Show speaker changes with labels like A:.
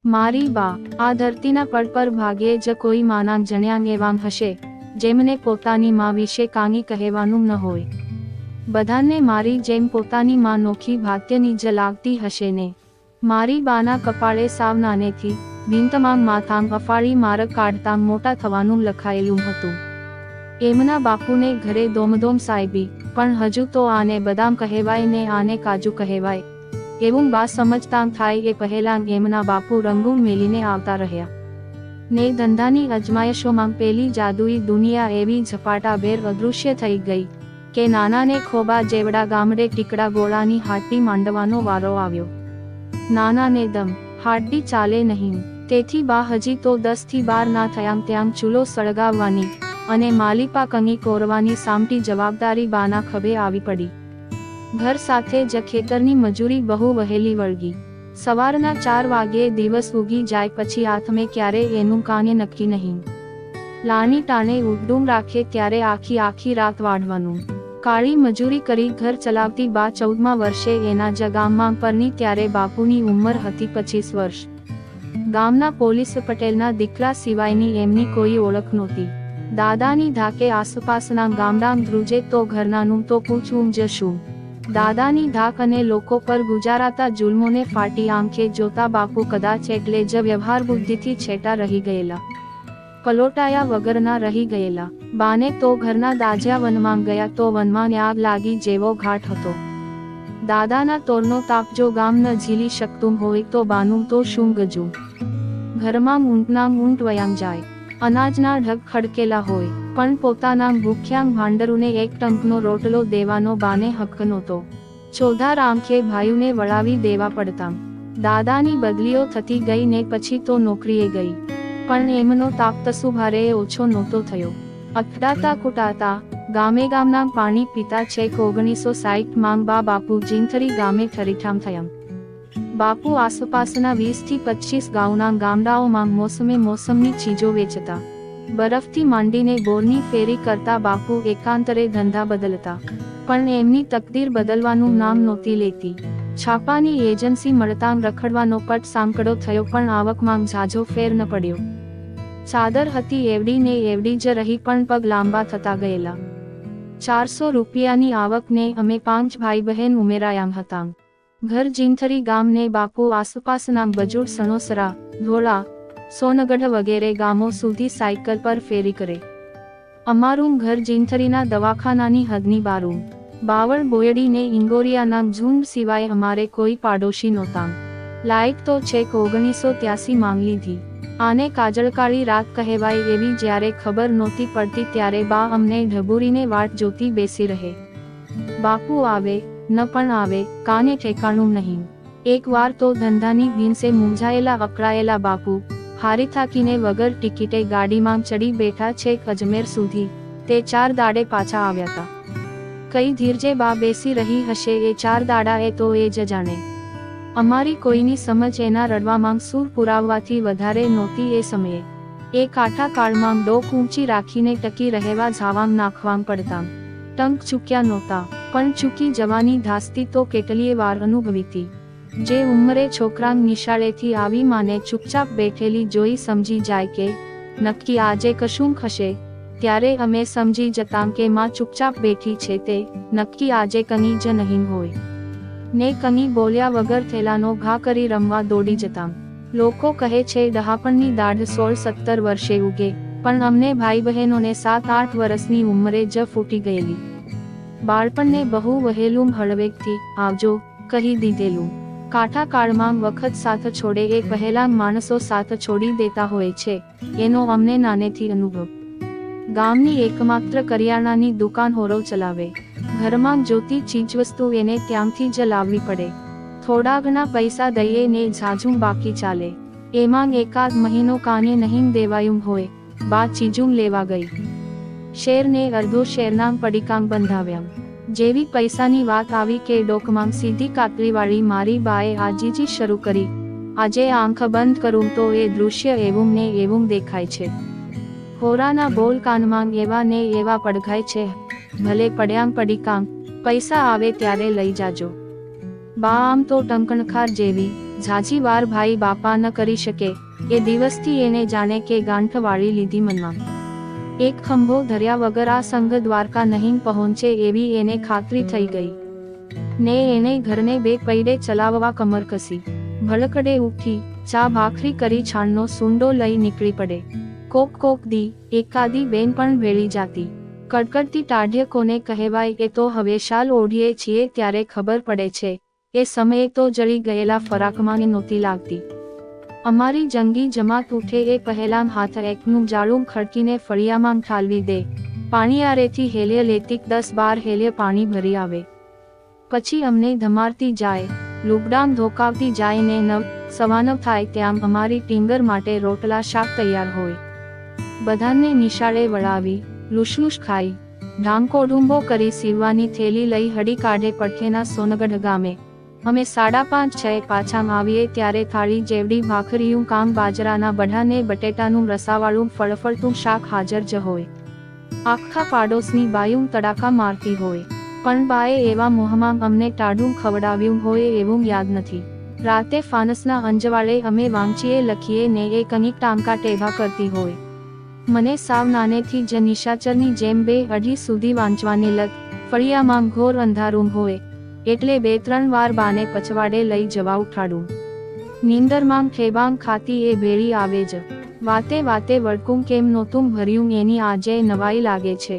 A: મારી બા આ ધરતીના પડ પર ભાગ્યે જ કોઈ માના જણ્યા એવાં હશે જેમને પોતાની માં વિશે કાંઈ કહેવાનું ન હોય. બધાને મારી જેમ પોતાની માં નોખી ભાગ્યની જ લાગતી હશે ને. મારી બાના કપાળે સાવ નાનેથી ભીંતમાં માથામ અફાળી માર્ક કાઢતા મોટા થવાનું લખાયેલું હતું. એમના બાપુને ઘરે દોમદોમ સાહેબી, પણ હજુ તો આને બદામ કહેવાય ને આને કાજુ કહેવાય એવું બા સમજતા થાય એ પહેલાં એમના બાપુ રંગૂન મેલીને આવતા રહ્યા ને ધંધાની અજમાયશોમાં પેલી જાદુઈ દુનિયા એવી ઝપાટાભેર અદૃશ્ય થઈ ગઈ કે નાનાને ખોબા જેવડા ગામડે ટીકડા ગોળાની હાડટી માંડવાનો વારો આવ્યો. નાનાને દમ હાડટી ચાલે નહીં, તેથી બા હજી તો 10 થી 12 ના થયાં ત્યાં ચૂલો સળગાવવાની અને માલિપા કંગી કોરવાની સામટી જવાબદારી બાના ખભે આવી પડી. ઘર સાથે જ ખેતરની મજૂરી બહુ વહેલી વળગી. સવારના 4 વાગ્યે દિવસ ઉગી જાય પછી હાથમે ક્યારે એનું કાંઈ નક્કી નહીં. લાની ટાણે ઉડ્ડુમ રાખે ત્યારે આખી રાત વાઢવાનું. કાળી મજૂરી કરી ઘર ચલાવતી બા 14મા વર્ષે એના જ ગામમાં પરણી ત્યારે બાપુની ઉંમર હતી 25 વર્ષ. ગામના પોલીસ પટેલના દીકરા સિવાયની એમની કોઈ ઓળખ નહોતી. દાદાની ધાકે આસપાસના ગામડાં ધ્રુજે તો ઘરનાનું તો પૂછવું જ શું. દાદાની ધાક અને લોકો પર ગુજારાતા જુલ્મોને ફાટી આંખે જોતા બાપુ કદાચ એટલે જ વ્યવહાર બુદ્ધિથી છેટા રહી ગયેલા, પલોટાયા વગરના રહી ગયેલા. બાને તો ઘરના દાજ્યા વનમાં ગયા તો વનમાં આગ લાગી જેવો ઘાટ હતો. દાદાના તોરનો તાપ જો ગામ ન ઝીલી શકતું હોય તો બાનું તો શું ગજું. ઘરમાં ઊંટના ઊંટ વયામ જાય, અનાજના ઢગ ખડકેલા હોય, પણ પોતાના ભૂખ્યાંગ ભાંડરુને એક ટંકનો રોટલો દેવાનો બાને હક નહોતો. ચોધાર આંખે ભાઈઓને વળાવી દેવા પડતા. દાદાની બદલીઓ થતી ગઈ ને પછી તો નોકરીએ ગઈ, પણ એમનો તાપ તસુભારે ઓછો નહોતો થયો. અથડાતા કુટાતા ગામે ગામના પાણી પીતા છેક 1960માં બાપુ જીંથરી ગામે ઠરીઠામ થયા. બાપુ આસપાસના 20 થી 25 ગામના ગામડાઓમાં મોસમની ચીજો વેચતા. બરફથી માંડીને બોરની ફેરી કરતા બાપુ એકાંતરે ધંધા બદલતા, પણ એમની તકદીર બદલવાનું નામ નહોતી લેતી. છાપાની એજન્સી મળતાં રખડવાનો પટ સાંકડો થયો પણ આવકમાં ઝાઝો ફેર ન પડ્યો. ચાદર હતી એવડી ને એવડી જ રહી પણ પગ લાંબા થતા ગયેલા. 400 રૂપિયાની આવકને અમે 5 ભાઈ બહેન ઉમેરાયા હતા. ઘર જીંથરી ગામને બાપુ આસપાસના બજુડ સણોસરા, ધોળા, સોનગઢ વગેરે ગામો સુધી સાયકલ પર ફેરી કરે. અમારું ઘર જીંથરીના દવાખાનાની હદની બારું. બાવળ બોયડી ને ઇંગોરિયાના ઝુંડ સિવાય અમારે કોઈ પાડોશી નહોતા. લાયક તો છેક 1983 માંગ લીધી. આને કાજળકાળી રાત કહેવાય એવી જ્યારે ખબર નહોતી પડતી ત્યારે બા અમને ઢબુરીને વાટ જોતી બેસી રહે. બાપુ આવે ન પણ આવે કાને ઠેકાણું નહીં. એક વાર તો ધંધાની ભીંસે મૂંઝાયેલા અકળાયેલા બાપુ હારી થાકીને વગર ટિકિટે ગાડીમાં ચડી બેઠા છેક અજમેર સુધી. તે 4 દાડે પાછા આવ્યા હતા. કઈ ધીરજે બા બેસી રહી હશે એ 4 દાડા એ તો એ જ જાણે. અમારી કોઈની સમજ એના રડવામાં સૂર પુરાવવાથી વધારે નહોતી એ સમયે. એ કાઠા કાળમાં ડોક ઊંચી રાખીને ટકી રહેવા ઝાવામ નાખવામ પડતા. ટંક ચૂક્યા નહોતા, પણ ચૂકી જવાની ધાસ્તી તો કેટલીય વાર અનુભવીતી. જે ઉંમરે છોકરાં નિશાળેથી આવી માને ચૂપચાપ બેઠેલી જોઈ સમજી જાય કે નક્કી આજે કશું ખશે, ત્યારે અમે સમજી જતાં કે માં ચૂપચાપ બેઠી છે તે નક્કી આજે કંઈ જ નહીં હોય. ને કંઈ બોલ્યા વગર થેલાનો ઘા કરી રમવા દોડી જતાં. લોકો કહે છે ડહાપણની દાઢ 16-17 વર્ષે ઉગે, પણ અમને ભાઈ બહેનોને 7-8 વર્ષની ઉંમરે જ ફૂટી ગયેલી. બાળપણને બહુ વહેલું હળવેકથી આવજો કહી દીધેલું. કાઠા કાળમાં વખત સાથ છોડે એ પહેલાં માણસો સાથ છોડી દેતા હોય છે, એનો અમને નાનેથી અનુભવ. ગામની એકમાત્ર કરિયાણાની દુકાન હોરો ચલાવે. ઘરમાં જોતી ચીજવસ્તુ એને ત્યાંથી જ લાવવી પડે. થોડા ઘણા પૈસા દઈએ ને ઝાઝું બાકી ચાલે. એમાં એકાદ મહિનો કાને નહીં દેવાયું હોય, બા ચીજું લેવા ગઈ. શેરને અડધો શેરના પડીકામ બંધાવ્યા. જેવી પૈસાની વાત આવી કે ડોકમાં સીધી કાતરીવાળી મારી બાએ આજીજી શરૂ કરી. આજે આંખ બંધ કરું તો એ દૃશ્ય એવું ને એવું દેખાય છે. હોરાના બોલ કાનમાં એવા ને એવા પડઘાય છે. ભલે પડ્યામ પડીકામ, પૈસા આવે ત્યારે લઈ જાજો. બા આમ તો ટંકણખાર જેવી, ઝાઝી વાર ભાઈ બાપા ન કરી શકે એ દિવસથી એને જાણે કે ગાંઠ વાળી લીધી મનમાં. એક ખંભો ધર્યા વગર આ સંઘ દ્વારકા નહીં પહોંચે એવી એને ખાતરી થઈ ગઈ ને એને ઘરને બે પૈડે ચલાવવા કમર કસી. ભડકડે ઉઠી ચા ભાખરી કરી છાણનો સૂંડો લઈ નીકળી પડે. કોક દી એકાદી બેન પણ ભેળી જાતી. કડકડતી ટાઢ્ય કોને કહેવાય એ તો હવે શાલ ઓઢીએ છીએ ત્યારે ખબર પડે છે. એ સમયે તો જળી ગયેલા ફરાકમાં નહોતી લાગતી. અમારી જંગી જમાત ઉઠે એ પહેલાં હાથ એકનું જાળું ખડકીને ફળિયામાં ઠાલવી દે. પાણીયારેથી હેલ્ય લેતી 10-12 હેલ્ય પાણી ભરી આવે. પછી અમને ધમારતી જાય, લુગડાં ધોકાવતી જાય ને 9:15 થાય ત્યાં અમારી ટીંગર માટે રોટલા શાક તૈયાર હોય. બધાને નિશાળે વળાવી લૂસલૂસ ખાઈ ઢાંકો કરી સીવવાની થેલી લઈ હડી કાઢે પડખેના સોનગઢ ગામે. અમે 5:30-6 પાછા આવીએ ત્યારે થાળી જેવડી ભાખરીયું કામ બાજરાના બઢાને બટેટાનું રસાવાળું ફળફળતું શાક હાજર જ હોય. આખા પાડોશની બાયું તડાકા મારતી હોય. પણ બાએ એવા મોહમાં અમને ટાઢું ખવડાવ્યું હોય એવું યાદ નથી. રાતે ફાનસના અંજવાળે અમે વાંચીએ લખીએ ને એ કંઈક ટાંકા ટેભા કરતી હોય. મને સાવ નાનેથી જ નિશાચરની જેમ 2-2:30 સુધી વાંચવાની લત. ફળિયામાં ઘોર અંધારું હોય એટલે 2-3 વાર બાને પછવાડે લઈ જવા ઉઠાડું. નીંદરમાં ખેબાંગ ખાતી એ ભેળી આવે જ. વાતે વળકું કેમ નહોતું ભર્યું એની આજે નવાઈ લાગે છે.